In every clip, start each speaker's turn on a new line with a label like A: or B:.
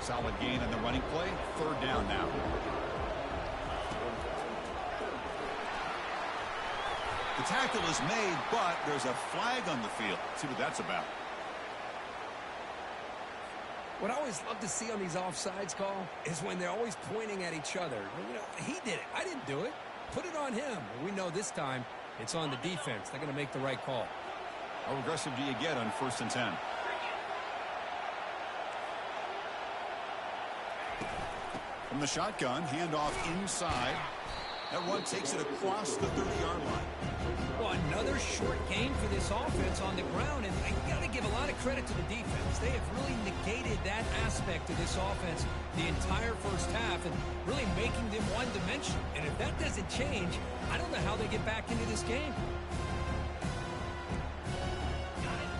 A: solid gain on the running play. Third down now. The tackle is made, but there's a flag on the field. Let's see what that's about.
B: What I always love to see on these offsides call is when they're always pointing at each other. You know, he did it. I didn't do it. Put it on him. We know this time it's on the defense. They're going to make the right call.
A: How aggressive do you get on 1st and 10? From the shotgun, handoff inside. That one takes it across the 30-yard line.
B: Well, another short game for this offense on the ground, and I got to give a lot of credit to the defense. They have really negated that aspect of this offense the entire first half and really making them one-dimensional. And if that doesn't change, I don't know how they get back into this game.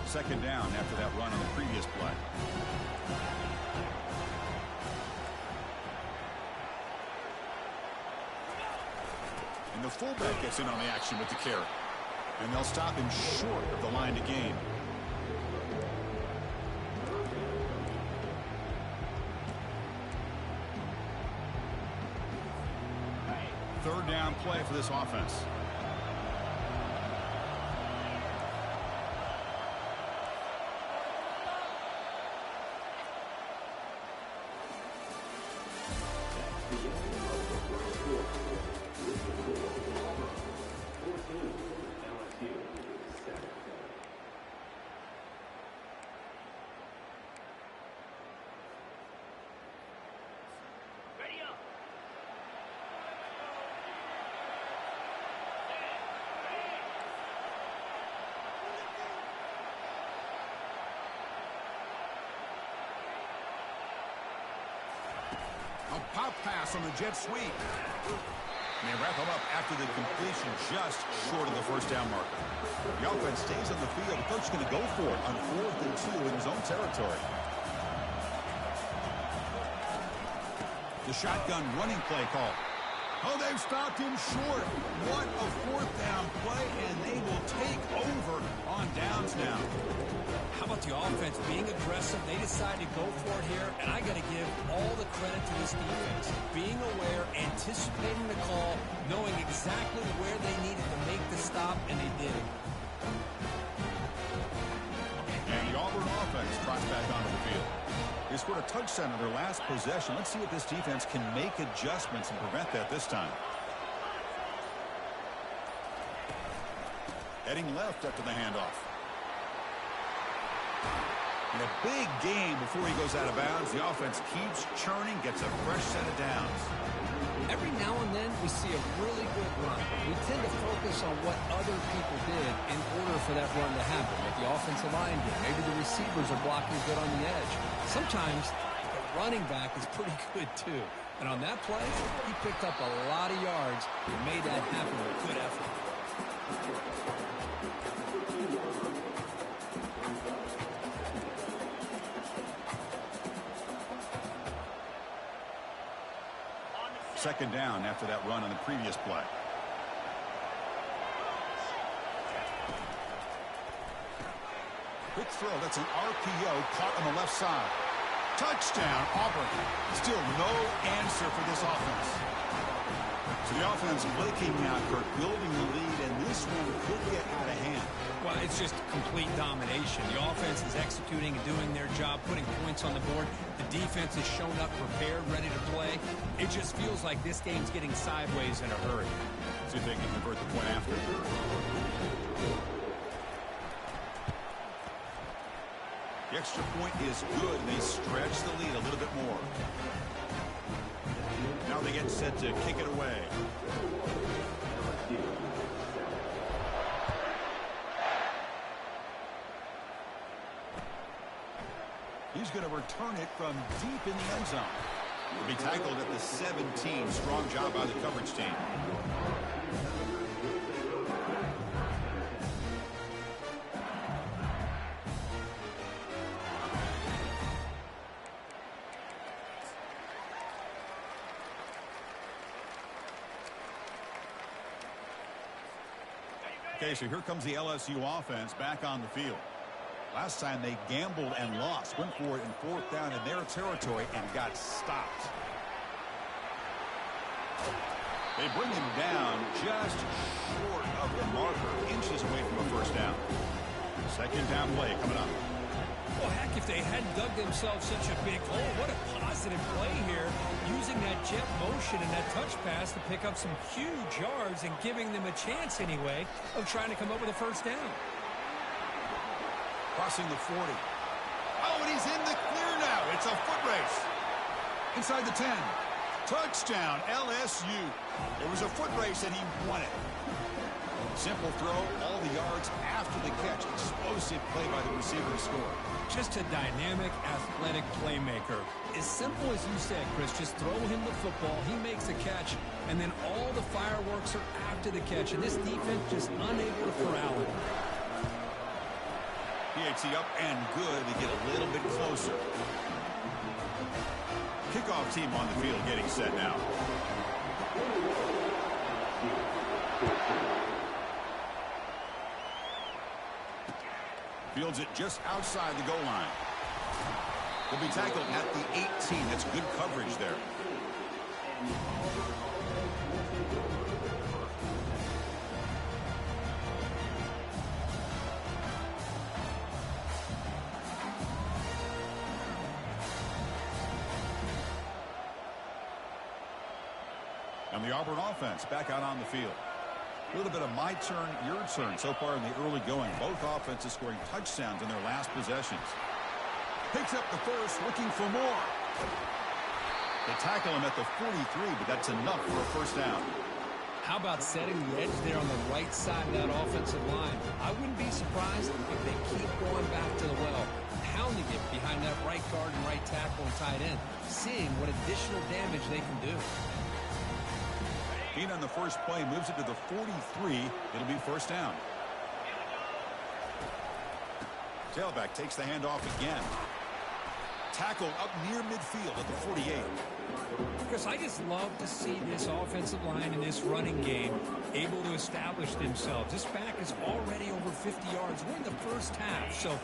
A: Second down after that run on the previous play. And the fullback gets in on the action with the carry. And they'll stop him short of the line to gain. Third down play for this offense. A pop pass on the jet sweep. And they wrap him up after the completion just short of the first down marker. The offense stays on the field. The coach is going to go for it on 4th and 2 in his own territory. The shotgun running play call. Oh, they've stopped him short. What a 4th down play, and they will take over on downs now.
B: How about the offense being aggressive? They decided to go for it here, and I got to give all the credit to this defense. Being aware, anticipating the call, knowing exactly where they needed to make the stop, and they did it.
A: And the Auburn offense trots back onto the field. They scored a touchdown on their last possession. Let's see if this defense can make adjustments and prevent that this time. Heading left after the handoff. And a big game before he goes out of bounds. The offense keeps churning, gets a fresh set of downs.
B: Every now and then we see a really good run. We tend to focus on what other people did in order for that run to happen. What the offensive line did. Maybe the receivers are blocking good on the edge. Sometimes the running back is pretty good too. And on that play, he picked up a lot of yards and made that happen with good effort.
A: Second down after that run on the previous play. Quick throw. That's an RPO caught on the left side. Touchdown, Auburn. Still no answer for this offense. So the offense blinking now, Kirk, building the lead, and this one could get out of hand.
B: Well, it's just complete domination. The offense is executing and doing their job, putting points on the board. The defense has shown up prepared, ready to play. It just feels like this game's getting sideways in a hurry.
A: See if they can convert the point after. The extra point is good. They stretch the lead a little bit more. Now they get set to kick it away. He's going to return it from deep in the end zone. Will be tackled at the 17. Strong job by the coverage team. Okay, so here comes the LSU offense back on the field. Last time they gambled and lost. Went for it in 4th down in their territory and got stopped. They bring him down just short of the marker, inches away from a first down. 2nd down play coming up.
B: Well, heck, if they hadn't dug themselves such a big hole, what a positive play here, using that jet motion and that touch pass to pick up some huge yards and giving them a chance anyway of trying to come up with a first down.
A: Crossing the 40. Oh, and he's in the clear now. It's a foot race. Inside the 10. Touchdown, LSU. It was a foot race, and he won it. Simple throw, all the yards after the catch. Explosive play by the receiver to score.
B: Just a dynamic, athletic playmaker. As simple as you said, Chris, just throw him the football, he makes a catch, and then all the fireworks are after the catch, and this defense just unable to corral him.
A: PAT up and good to get a little bit closer. Kickoff team on the field getting set now. Fields it just outside the goal line. Will be tackled at the 18. That's good coverage there. And the Auburn offense back out on the field. A little bit of my turn, your turn so far in the early going. Both offenses scoring touchdowns in their last possessions. Picks up the first, looking for more. They tackle him at the 43, but that's enough for a first down.
B: How about setting the edge there on the right side of that offensive line? I wouldn't be surprised if they keep going back to the well, pounding it behind that right guard and right tackle and tight end, seeing what additional damage they can do.
A: Being on the first play moves it to the 43. It'll be first down. Tailback takes the handoff again. Tackled up near midfield at the 48.
B: Chris, I just love to see this offensive line in this running game able to establish themselves. This back is already over 50 yards. We're in the first half, so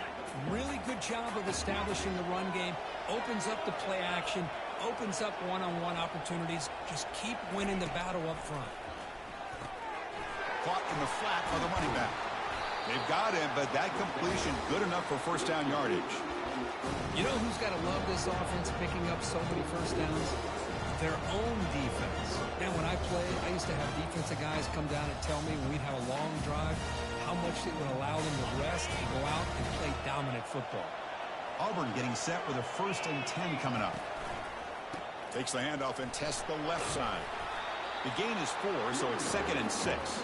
B: really good job of establishing the run game. Opens up the play action, opens up one-on-one opportunities. Just keep winning the battle up front.
A: Caught in the flat by the running back. They've got him, but that completion good enough for first down yardage.
B: You know who's got to love this offense picking up so many first downs? Their own defense. And when I played, I used to have defensive guys come down and tell me when we'd have a long drive how much it would allow them to rest and go out and play dominant football.
A: Auburn getting set with a 1st and 10 coming up. Takes the handoff and tests the left side. The gain is 4, so it's 2nd and 6.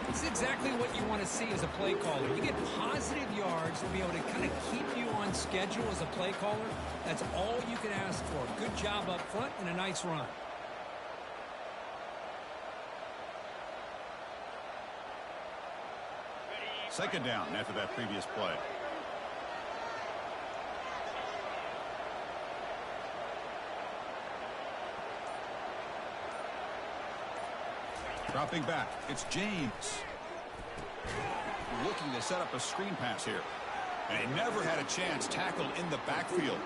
B: It's exactly what you want to see as a play caller. You get positive yards to be able to kind of keep you on schedule as a play caller. That's all you can ask for. Good job up front and a nice run.
A: Second down after that previous play. Dropping back, it's James. Looking to set up a screen pass here. And he never had a chance tackled in the backfield.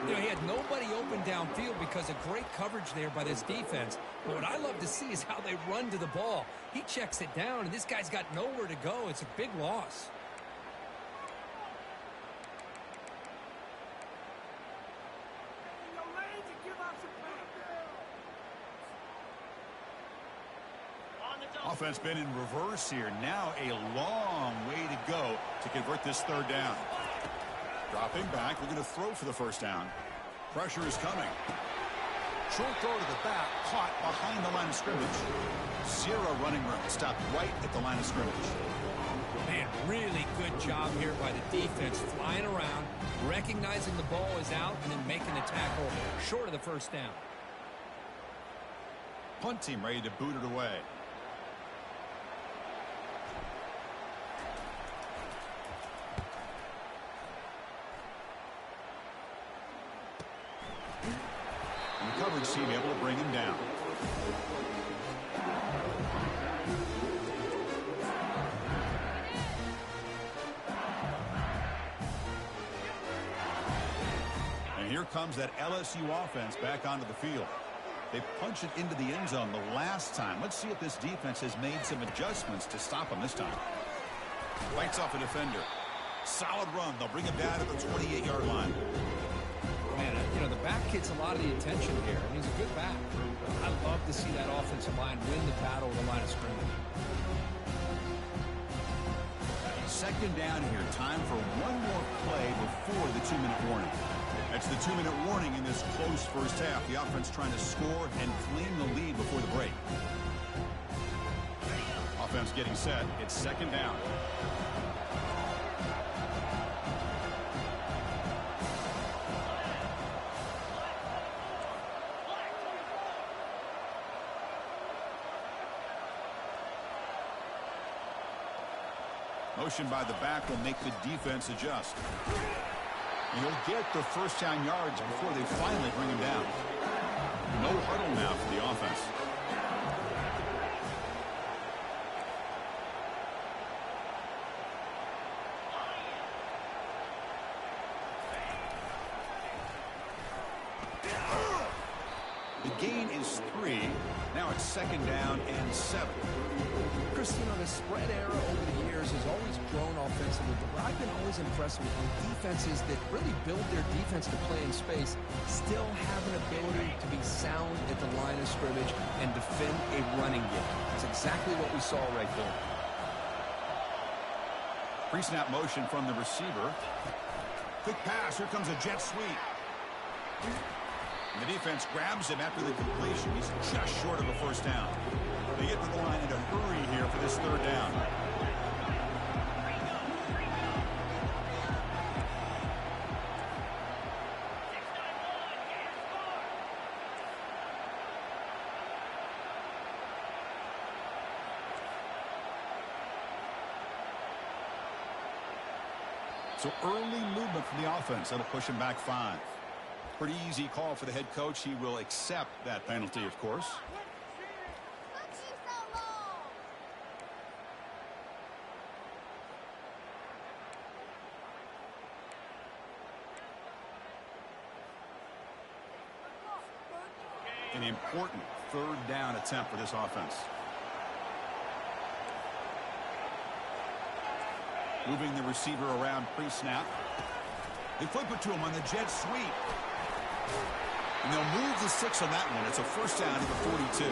B: You know, he had nobody open downfield because of great coverage there by this defense. But what I love to see is how they run to the ball. He checks it down, and this guy's got nowhere to go. It's a big loss.
A: Offense been in reverse here. Now a long way to go to convert this 3rd down. Dropping back, looking to throw for the first down. Pressure is coming. Short throw to the back, caught behind the line of scrimmage. 0 running room, stopped right at the line of scrimmage.
B: Man, really good job here by the defense, flying around, recognizing the ball is out, and then making the tackle short of the first down.
A: Punt team ready to boot it away. And the coverage team able to bring him down. here comes that LSU offense back onto the field. They punched it into the end zone the last time. Let's see if this defense has made some adjustments to stop them this time. Fights off a defender. Solid run. They'll bring him down to the 28-yard line.
B: Man, you know, the back gets a lot of the attention here, and he's a good back. I love to see that offensive line win the battle at the line of scrimmage.
A: Second down here. Time for one more play before the 2-minute warning. That's the 2-minute warning in this close first half. The offense trying to score and claim the lead before the break. Offense getting set. It's second down. Motion by the back will make the defense adjust. And he'll get the first down yards before they finally bring him down. No huddle now for the offense. The gain is 3. Now it's second down and 7.
B: Christine, the spread era over the years has always grown offensively, but I've been always impressed with how defenses that really build their defense to play in space still have an ability to be sound at the line of scrimmage and defend a running game. That's exactly what we saw right there.
A: Pre-snap motion from the receiver. Quick pass. Here comes a jet sweep. And the defense grabs him after the completion. He's just short of a first down. They get to the line in a hurry here for this third down. So early movement from the offense. That'll push him back 5. Pretty easy call for the head coach. He will accept that penalty, of course. An important third down attempt for this offense. Moving the receiver around pre-snap. They flip it to him on the jet sweep. And they'll move the 6 on that one. It's a first down to the 42.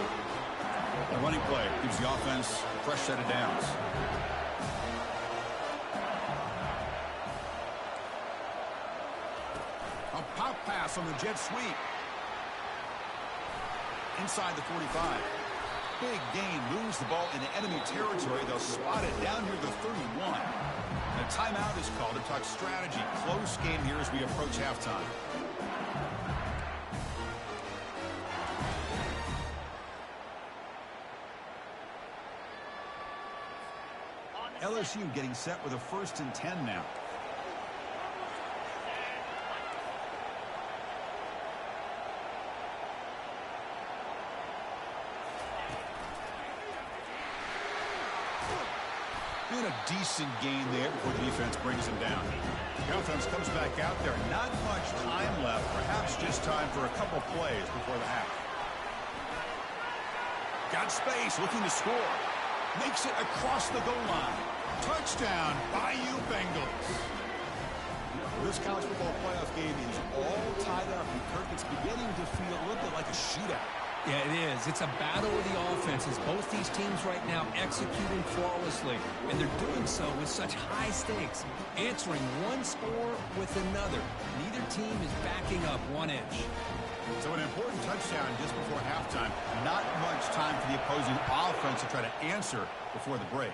A: The running play gives the offense a fresh set of downs. A pop pass on the jet sweep. Inside the 45. Big gain, moves the ball into enemy territory. They'll spot it down near the 31. And a timeout is called to talk strategy. Close game here as we approach halftime. LSU getting set with a 1st and 10 now. And a decent gain there before the defense brings him down. The offense comes back out there. Not much time left. Perhaps just time for a couple plays before the half. Got space, looking to score. Makes it across the goal line. Touchdown, Bayou Bengals. This college football playoff game is all tied up. And Kirk, it's beginning to feel a little bit like a shootout.
B: Yeah, it is. It's a battle of the offenses. Both these teams right now executing flawlessly, and they're doing so with such high stakes, answering one score with another. Neither team is backing up 1 inch.
A: So an important touchdown just before halftime. Not much time for the opposing offense to try to answer before the break.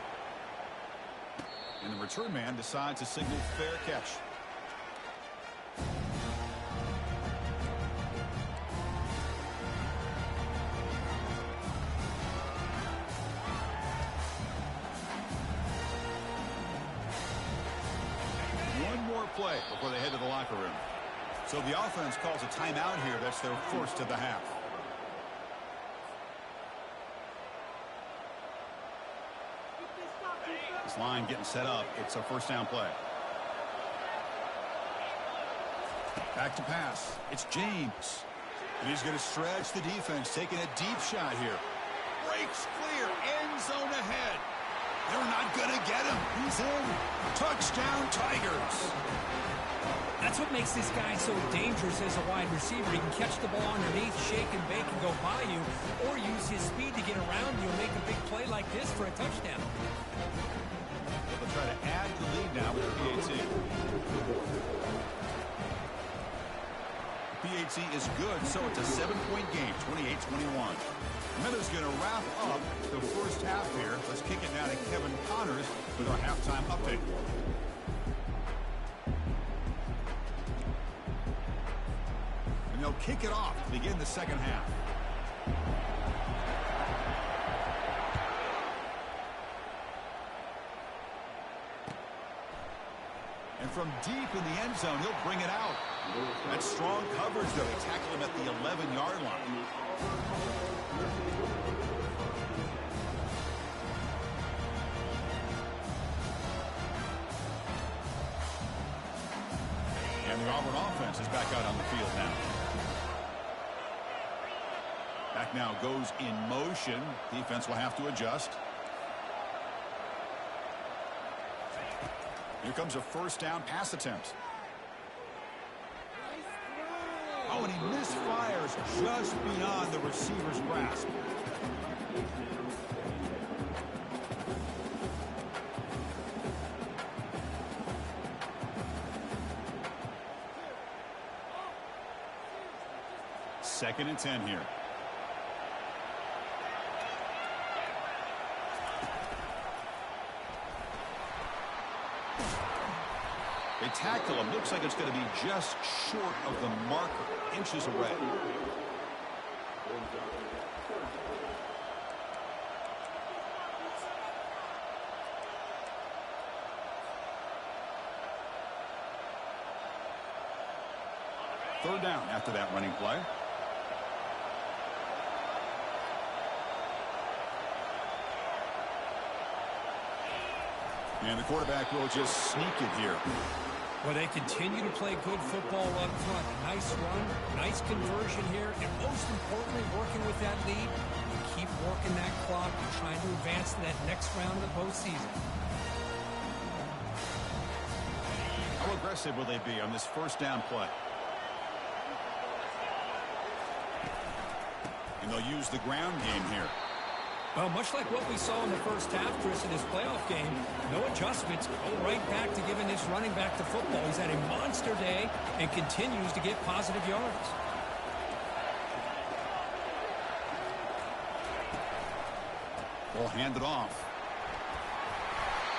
A: And the return man decides to signal fair catch. Play before they head to the locker room. So the offense calls a timeout here. That's their first of the half. This line getting set up. It's a first down play. Back to pass. It's James. And he's going to stretch the defense, taking a deep shot here. Breaks clear. End zone ahead. They're not going to get him. He's in. Touchdown, Tigers.
B: That's what makes this guy so dangerous as a wide receiver. He can catch the ball underneath, shake and bake, and go by you, or use his speed to get around you and make a big play like this for a touchdown.
A: They'll try to add the lead now with PAT. PAT is good, so it's a 7-point game, 28-21. Miller's going to wrap up the first half here. Let's kick it now to Kevin Connors with our halftime update. And they'll kick it off to begin the second half. And from deep in the end zone, he'll bring it out. That's strong coverage, though. They tackle him at the 11-yard line. And the Auburn offense is back out on the field now. Back now goes in motion. Defense will have to adjust. Here comes a first down pass attempt. Oh, and he misfires just beyond the receiver's grasp. Second and 10 here. They tackle him. Looks like it's going to be just short of the marker. Inches away. Third down after that running play. And the quarterback will just sneak it here.
B: Well, they continue to play good football up front. Nice run, nice conversion here, and most importantly, working with that lead, you keep working that clock and trying to advance to that next round of the postseason.
A: How aggressive will they be on this first down play? And they'll use the ground game here.
B: Well, much like what we saw in the first half, Chris, in this playoff game, no adjustments. Go right back to giving this running back to football. He's had a monster day and continues to get positive yards.
A: Ball handed off.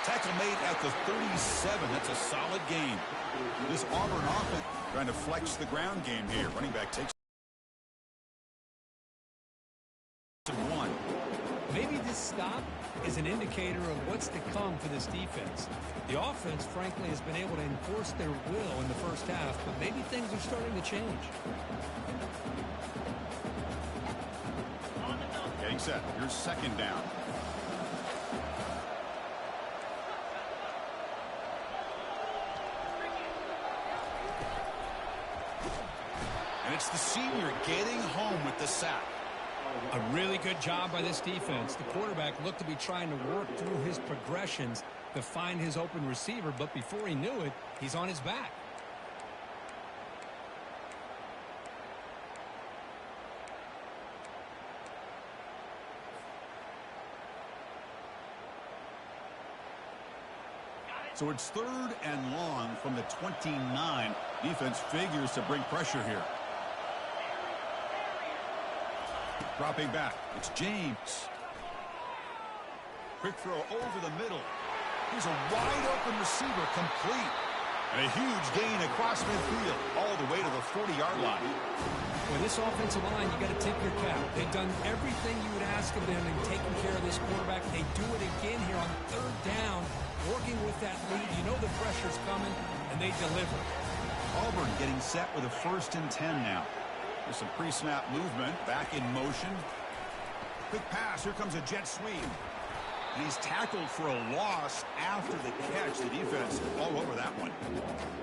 A: Tackle made at the 37. That's a solid game. This Auburn offense trying to flex the ground game here. Running back takes one.
B: Maybe this stop is an indicator of what's to come for this defense. The offense, frankly, has been able to enforce their will in the first half, but maybe things are starting to change.
A: Getting set. Here's second down. And it's the senior getting home with the sack.
B: A really good job by this defense. The quarterback looked to be trying to work through his progressions to find his open receiver, but before he knew it, he's on his back.
A: So it's third and long from the 29. Defense figures to bring pressure here. Dropping back. It's James. Quick throw over the middle. Here's a wide open receiver complete. And a huge gain across midfield all the way to the 40-yard line.
B: With this offensive line, you got to tip your cap. They've done everything you would ask of them in taking care of this quarterback. They do it again here on third down, working with that lead. You know the pressure's coming, and they deliver.
A: Auburn getting set with a 1st and 10 now. There's some pre-snap movement. Back in motion. Quick pass. Here comes a jet sweep. And he's tackled for a loss after the catch. The defense all over that one.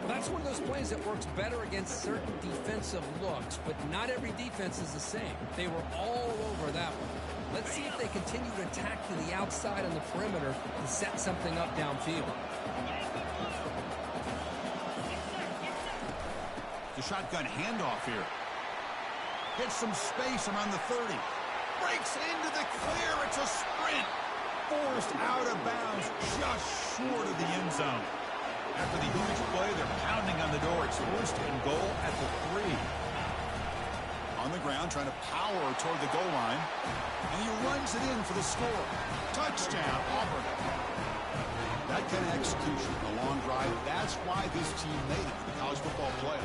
B: Well, that's one of those plays that works better against certain defensive looks, but not every defense is the same. They were all over that one. Let's see if they continue to attack to the outside on the perimeter to set something up downfield.
A: The shotgun handoff here. Gets some space around the 30. Breaks into the clear. It's a sprint. Forced out of bounds just short of the end zone. After the huge play, they're pounding on the door. It's first and goal at the 3. On the ground, trying to power toward the goal line. And he runs it in for the score. Touchdown, Auburn. That kind of execution, a long drive, that's why this team made it to the college football playoff.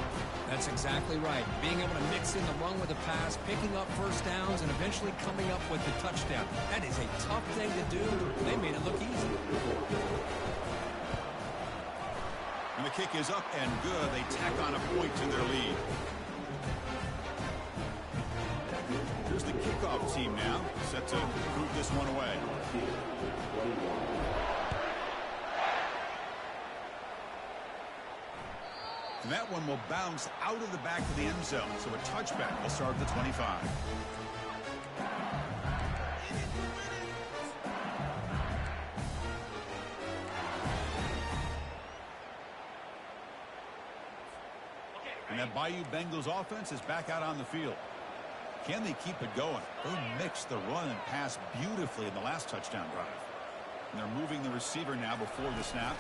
B: That's exactly right. Being able to mix in the run with the pass, picking up first downs, and eventually coming up with the touchdown. That is a tough thing to do. They made it look easy.
A: And the kick is up and good. They tack on a point to their lead. Here's the kickoff team now, set to move this one away. And that one will bounce out of the back of the end zone. So a touchback will start at the 25. And that Bayou Bengals offense is back out on the field. Can they keep it going? They mixed the run and pass beautifully in the last touchdown drive. And they're moving the receiver now before the snap.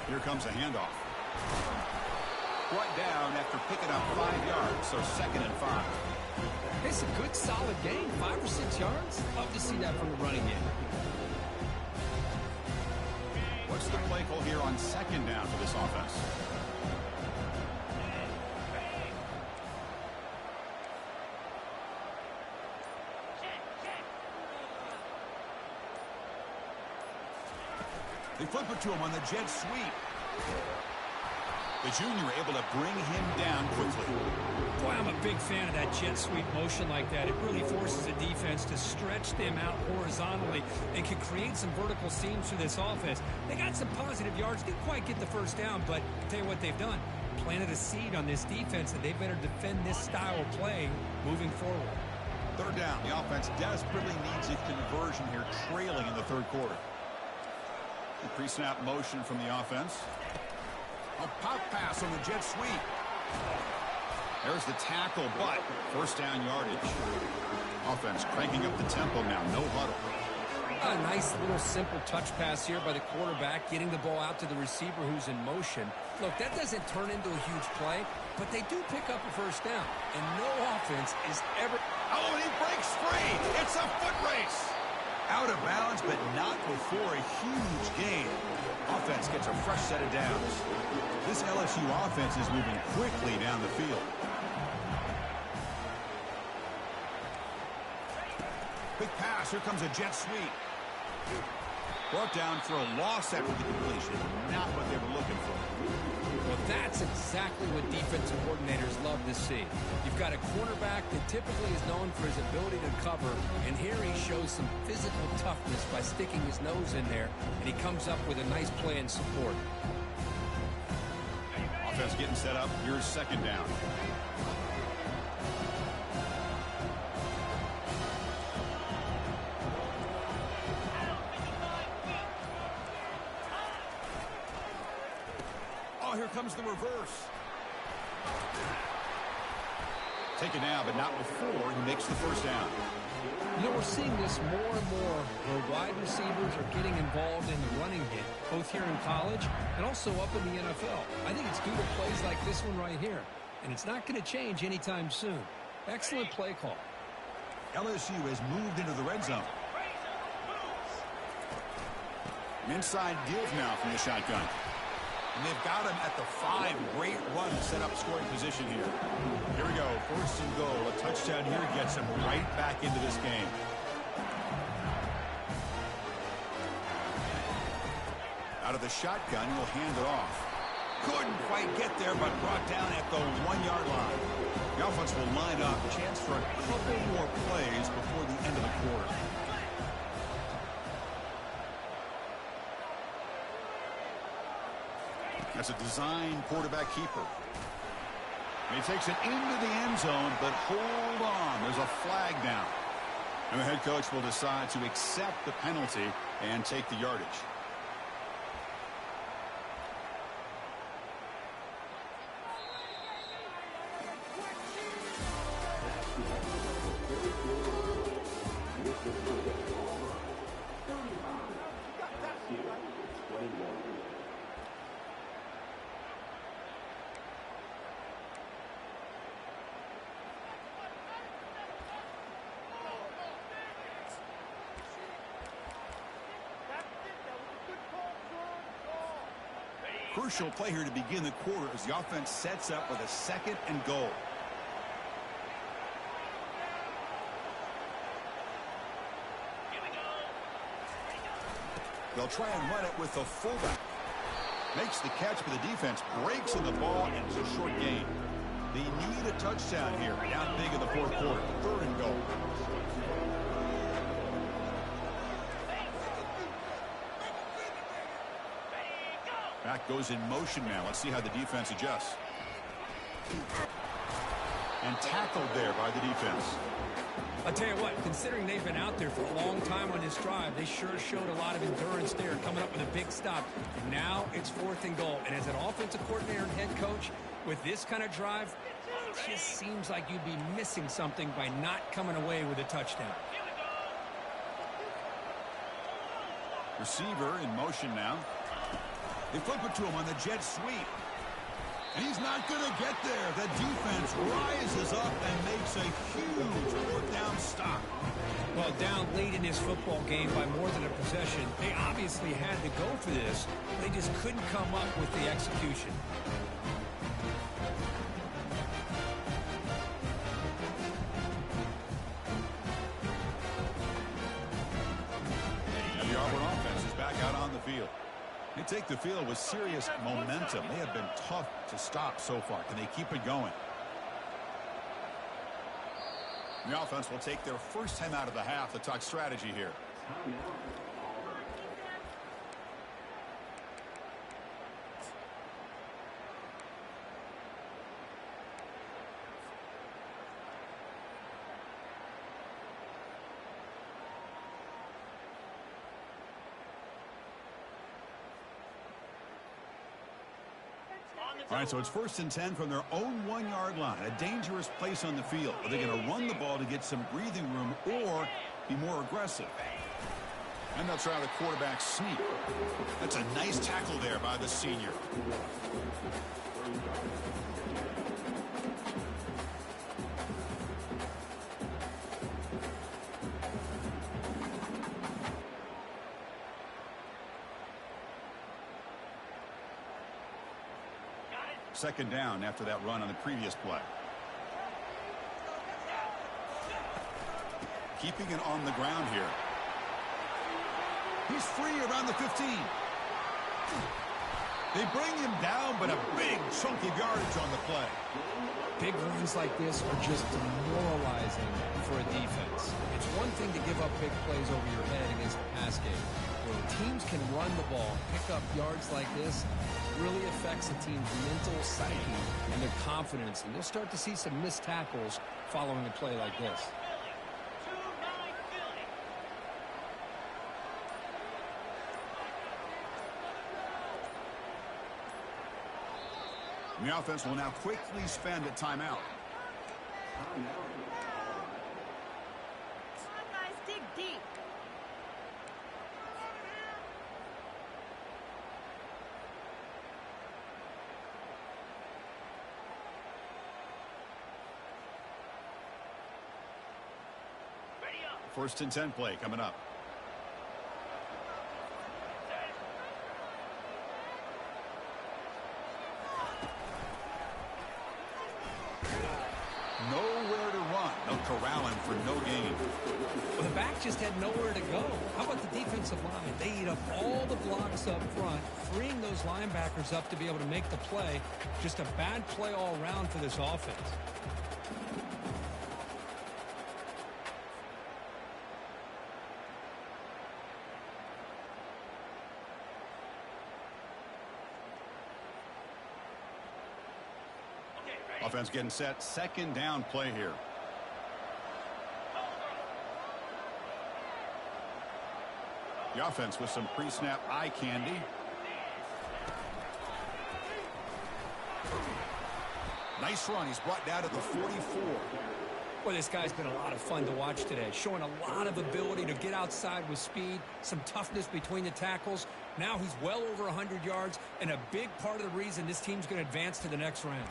A: Here comes a handoff. Brought down after picking up 5 yards, so 2nd and 5.
B: It's a good, solid game, 5 or 6 yards. Love to see that from the running game.
A: What's the play call here on 2nd down for this offense? They flip it to him on the jet sweep. The junior able to bring him down quickly.
B: Boy, I'm a big fan of that jet sweep motion like that. It really forces the defense to stretch them out horizontally and can create some vertical seams for this offense. They got some positive yards. Didn't quite get the first down, but I'll tell you what they've done. Planted a seed on this defense, and they better defend this style of play moving forward.
A: 3rd down. The offense desperately needs a conversion here, trailing in the 3rd quarter. The pre-snap motion from the offense. A pop pass on the jet sweep. There's the tackle, but first down yardage. Offense cranking up the tempo now. No huddle.
B: A nice little simple touch pass here by the quarterback, getting the ball out to the receiver who's in motion. Look, that doesn't turn into a huge play, but they do pick up a first down. And no offense is ever...
A: Oh, and he breaks free. It's a foot race. Out of bounds, but not before a huge gain. Offense gets a fresh set of downs. This LSU offense is moving quickly down the field. Big pass. Here comes a jet sweep. Brought down for a loss after the completion. Not what they were looking for.
B: Well, that's exactly what defensive coordinators love to see. You've got a quarterback that typically is known for his ability to cover, and here he shows some physical toughness by sticking his nose in there, and he comes up with a nice play in support.
A: Offense getting set up. Here's 2nd down. Here comes the reverse. Taken down, but not before he makes the first down.
B: You know, we're seeing this more and more where wide receivers are getting involved in the running game, both here in college and also up in the NFL. I think it's due to plays like this one right here, and it's not going to change anytime soon. Excellent play call.
A: LSU has moved into the red zone. An inside give now from the shotgun. And they've got him at the 5. Great run to set up scoring position here. Here we go. 1st and goal. A touchdown here gets him right back into this game. Out of the shotgun, he'll hand it off. Couldn't quite get there, but brought down at the 1-yard line. The offense will line up. Chance for a couple more plays before the end of the quarter. as a design quarterback keeper. And he takes it into the end zone, but hold on. There's a flag down. And the head coach will decide to accept the penalty and take the yardage. Crucial play here to begin the quarter as the offense sets up with a 2nd and goal. They'll try and run it with the fullback. Makes the catch, but the defense breaks in the ball, and it's a short gain. They need a touchdown here. Down big in the 4th quarter. 3rd and goal. Back goes in motion now. Let's see how the defense adjusts. And tackled there by the defense.
B: I'll tell you what, considering they've been out there for a long time on this drive, they sure showed a lot of endurance there, coming up with a big stop. And now it's 4th and goal. And as an offensive coordinator and head coach, with this kind of drive, it just seems like you'd be missing something by not coming away with a touchdown.
A: Receiver in motion now. They flip it to him on the jet sweep. And he's not going to get there. The defense rises up and makes a huge 4th down stop.
B: Well, down late in this football game by more than a possession, they obviously had to go for this. They just couldn't come up with the execution.
A: And the Auburn offense is back out on the field. They take the field with serious momentum. They have been tough to stop so far. Can they keep it going? The offense will take their first time out of the half to talk strategy here. All right, so it's 1st and 10 from their own 1-yard line. A dangerous place on the field. Are they going to run the ball to get some breathing room or be more aggressive? And they'll try the quarterback sneak. That's a nice tackle there by the senior. Second down after that run on the previous play. Keeping it on the ground here. He's free around the 15. They bring him down, but a big chunk of yardage on the play.
B: Big runs like this are just demoralizing for a defense. It's one thing to give up big plays over your head against the pass game. When teams can run the ball, pick up yards like this, it really affects the team's mental psyche and their confidence. And you'll start to see some missed tackles following a play like this.
A: And the offense will now quickly spend a timeout.
C: Come on, guys, dig deep.
A: First and 10 play coming up. Nowhere to run. They'll corral him for no gain.
B: Well, the back just had nowhere to go. How about the defensive line? They eat up all the blocks up front, freeing those linebackers up to be able to make the play. Just a bad play all around for this offense.
A: Offense getting set. Second down play here. The offense with some pre-snap eye candy. Nice run. He's brought down to the 44.
B: Boy, this guy's been a lot of fun to watch today, showing a lot of ability to get outside with speed, some toughness between the tackles. Now he's well over 100 yards, and a big part of the reason this team's going to advance to the next round.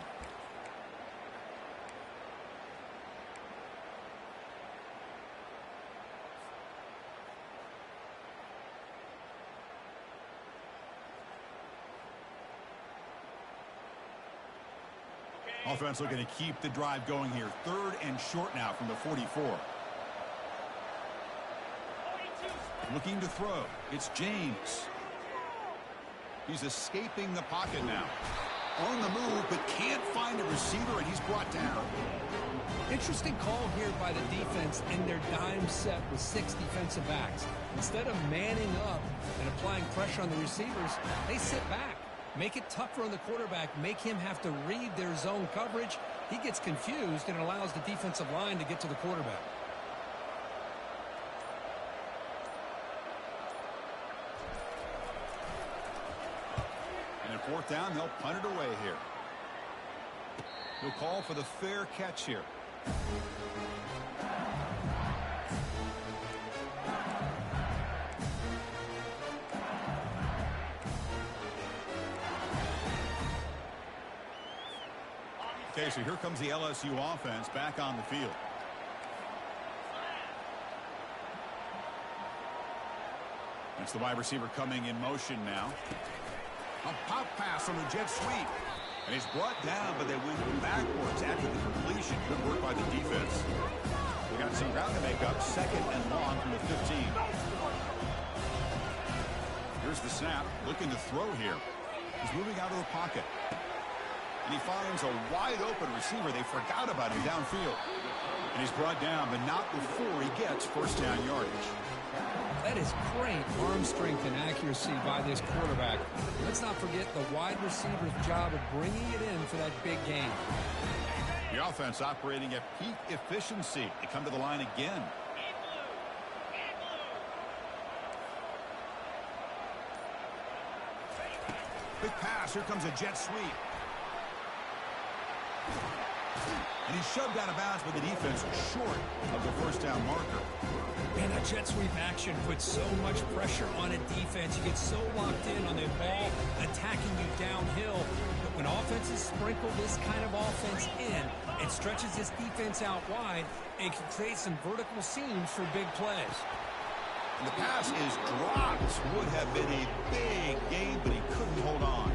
A: Offense looking to keep the drive going here. Third and short now from the 44. Looking to throw. It's James. He's escaping the pocket now. On the move, but can't find a receiver, and he's brought down.
B: Interesting call here by the defense in their dime set with 6 defensive backs. Instead of manning up and applying pressure on the receivers, they sit back. Make it tougher on the quarterback. Make him have to read their zone coverage. He gets confused, and it allows the defensive line to get to the quarterback.
A: And at fourth down, they'll punt it away here. He'll call for the fair catch here. Okay, so here comes the LSU offense back on the field. That's the wide receiver coming in motion now. A pop pass on the jet sweep. And he's brought down, but they went backwards after the completion. Good work by the defense. They got some ground to make up. Second and long from the 15. Here's the snap. Looking to throw here. He's moving out of the pocket. And he finds a wide-open receiver. They forgot about him downfield. And he's brought down, but not before he gets first down yardage.
B: That is great arm strength and accuracy by this quarterback. Let's not forget the wide receiver's job of bringing it in for that big game.
A: The offense operating at peak efficiency. They come to the line again. Big pass. Here comes a jet sweep. And he's shoved out of bounds, but the defense short of the first down marker.
B: Man, that jet sweep action puts so much pressure on a defense. You get so locked in on the ball attacking you downhill. But when offenses sprinkle this kind of offense in, it stretches this defense out wide and can create some vertical seams for big plays.
A: And the pass is dropped. Would have been a big gain, but he couldn't hold on.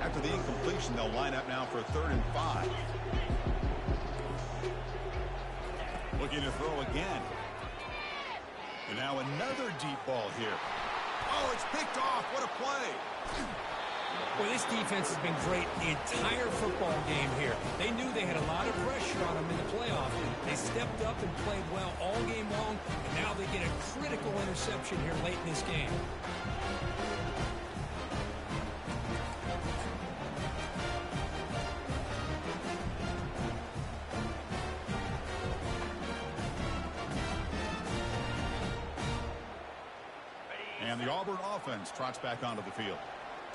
A: After the incompletion, they'll line up now for a 3rd and 5. Looking to throw again. And now another deep ball here. Oh, it's picked off. What a play.
B: Boy, this defense has been great the entire football game here. They knew they had a lot of pressure on them in the playoffs. They stepped up and played well all game long, and now they get a critical interception here late in this game.
A: And the Auburn offense trots back onto the field.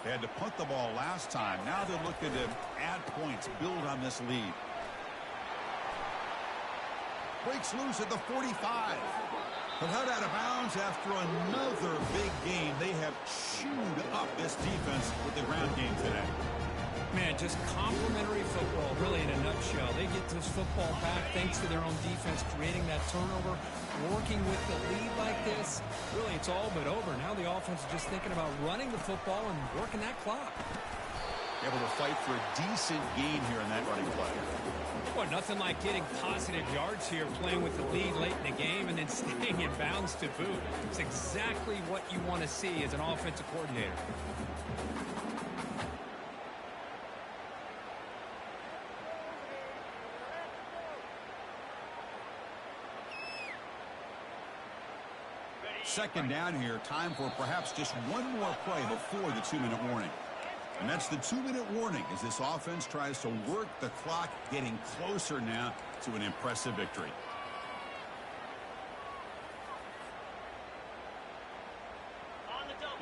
A: They had to punt the ball last time. Now they're looking to add points, build on this lead. Breaks loose at the 45. But held out of bounds after another big game. They have chewed up this defense with the ground game today.
B: Man, just complimentary football, really, in a nutshell. They get this football back thanks to their own defense, creating that turnover, working with the lead like this. Really, it's all but over. Now the offense is just thinking about running the football and working that clock.
A: Able to fight for a decent gain here in that running play.
B: Boy, nothing like getting positive yards here, playing with the lead late in the game, and then staying in bounds to boot. It's exactly what you want to see as an offensive coordinator.
A: Second down here. Time for perhaps just one more play before the 2-minute warning. And that's the 2-minute warning as this offense tries to work the clock, getting closer now to an impressive victory.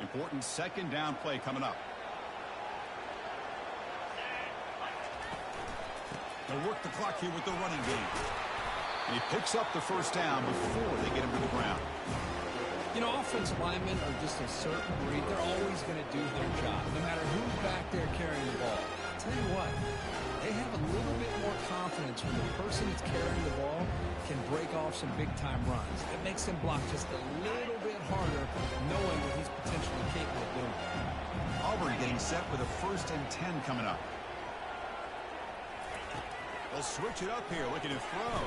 A: Important second down play coming up. They'll work the clock here with the running game. And he picks up the first down before they get him to the ground.
B: You know, offensive linemen are just a certain breed. They're always going to do their job, no matter who's back there carrying the ball. I'll tell you what, they have a little bit more confidence when the person that's carrying the ball can break off some big-time runs. It makes them block just a little bit harder, knowing what he's potentially capable of doing.
A: Auburn getting set with a 1st and 10 coming up. They'll switch it up here, looking to throw.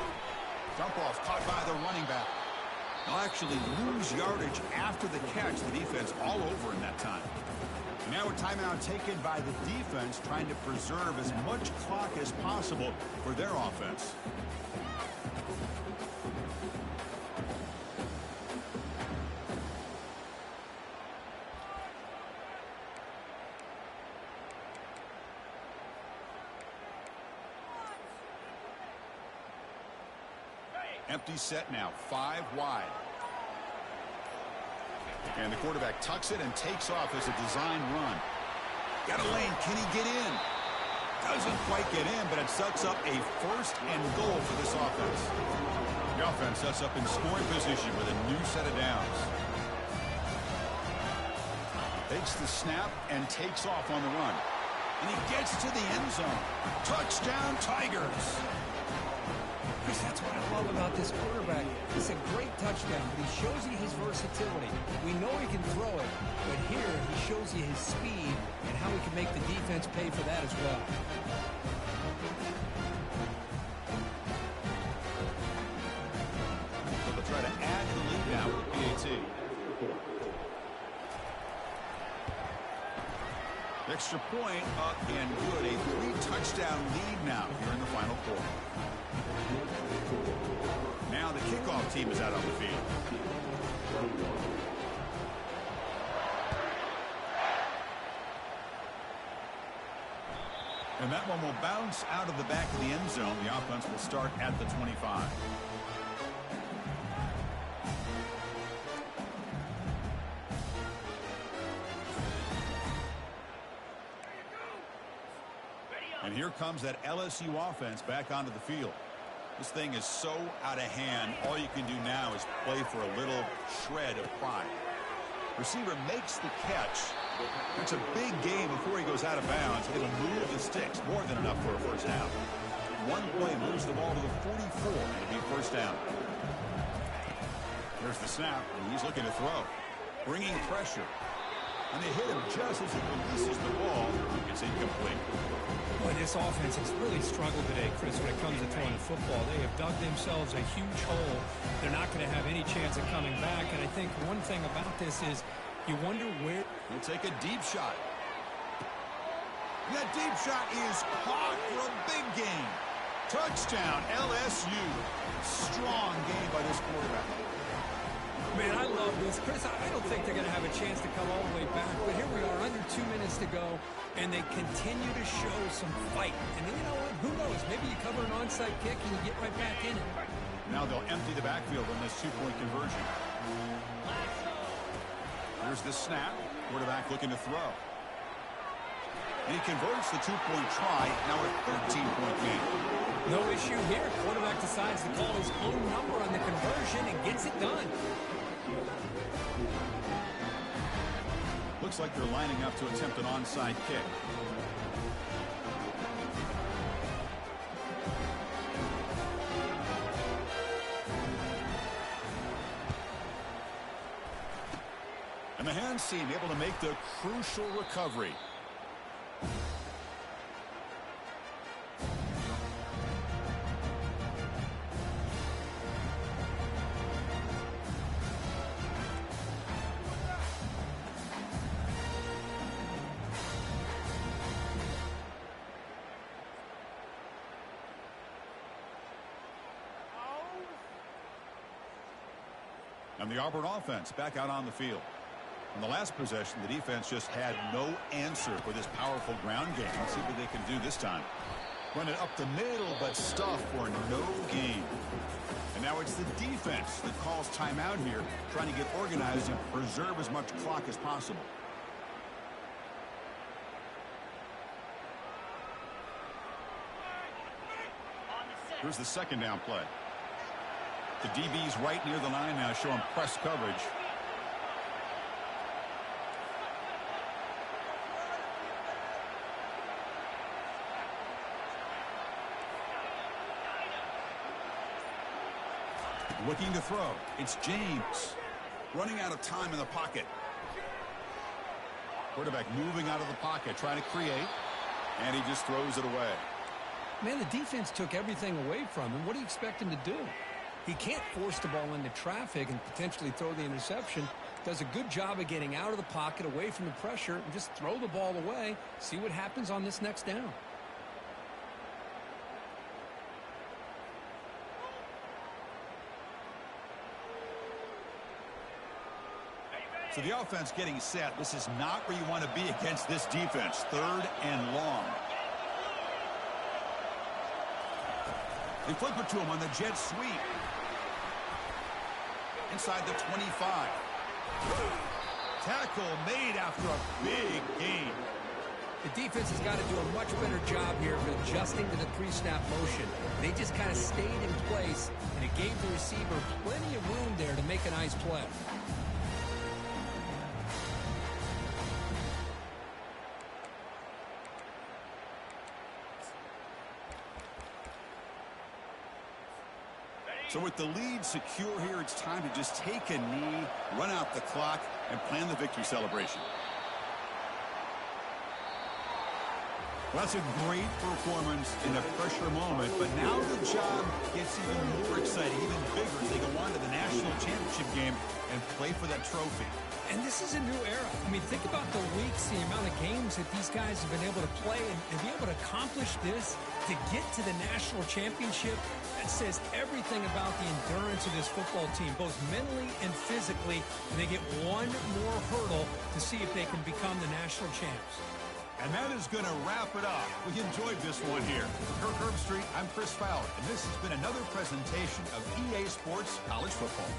A: Dump off caught by the running back. They'll actually lose yardage after the catch. The defense all over in that time. Now a timeout taken by the defense, trying to preserve as much clock as possible for their offense. Empty set now, 5 wide. And the quarterback tucks it and takes off as a design run. Got a lane. Can he get in? Doesn't quite get in, but it sets up a 1st and goal for this offense. The offense sets up in scoring position with a new set of downs. Takes the snap and takes off on the run. And he gets to the end zone. Touchdown, Tigers.
B: Chris, that's what I love about this quarterback. It's a great touchdown, but he shows you his versatility. We know he can throw it, but here he shows you his speed and how he can make the defense pay for that as well.
A: So they'll try to add the lead now with the PAT. Extra point up and good. A 3-touchdown lead now here in the final quarter. Now the kickoff team is out on the field. And that one will bounce out of the back of the end zone. The offense will start at the 25. And here comes that LSU offense back onto the field. This thing is so out of hand. All you can do now is play for a little shred of pride. Receiver makes the catch. It's a big game before he goes out of bounds. It'll move the sticks, more than enough for a first down. One play moves the ball to the 44, and it'll be first down. There's the snap, and he's looking to throw. Bringing pressure. And they hit him just as he releases the ball. It's incomplete.
B: Boy, this offense has really struggled today, Chris, when it comes to throwing the football. They have dug themselves a huge hole. They're not going to have any chance of coming back. And I think one thing about this is you wonder where...
A: He'll take a deep shot. That deep shot is caught for a big gain. Touchdown, LSU. Strong game by this quarterback.
B: Man, I love this. Chris, I don't think they're going to have a chance to come all the way back. But here we are, under 2 minutes to go, and they continue to show some fight. And you know what? Who knows? Maybe you cover an onside kick and you get right back in it.
A: Now they'll empty the backfield on this two-point conversion. Here's the snap. Quarterback looking to throw. And he converts the two-point try. Now a 13-point game.
B: No issue here. Quarterback decides to call his own number on the conversion and gets it done.
A: Looks like they're lining up to attempt an onside kick. And the hands team able to make the crucial recovery. And the Auburn offense back out on the field. In the last possession, the defense just had no answer for this powerful ground game. Let's see what they can do this time. Run it up the middle, but stuff for no gain. And now it's the defense that calls timeout here, trying to get organized and preserve as much clock as possible. Here's the second down play. The DB's right near the line now, showing press coverage. Looking to throw. It's James. Running out of time in the pocket. Quarterback moving out of the pocket, trying to create. And he just throws it away.
B: Man, the defense took everything away from him. What do you expect him to do? He can't force the ball into traffic and potentially throw the interception. Does a good job of getting out of the pocket, away from the pressure, and just throw the ball away. See what happens on this next down.
A: So the offense getting set. This is not where you want to be against this defense. 3rd and long. They flip it to him on the jet sweep. Inside the 25. Tackle made after a big gain.
B: The defense has got to do a much better job here of adjusting to the pre-snap motion. They just kind of stayed in place, and it gave the receiver plenty of room there to make a nice play.
A: So with the lead secure here, it's time to just take a knee, run out the clock, and plan the victory celebration. Well, that's a great performance in a pressure moment, but now the job gets even more exciting, even bigger as they go on to the national championship game and play for that trophy.
B: And this is a new era. I mean, think about the weeks, the amount of games that these guys have been able to play and be able to accomplish this, to get to the national championship. That says everything about the endurance of this football team, both mentally and physically. And they get one more hurdle to see if they can become the national champs.
A: And that is going to wrap it up. We enjoyed this one here. For Kirk Herbstreit, I'm Chris Fowler, and this has been another presentation of EA Sports College Football.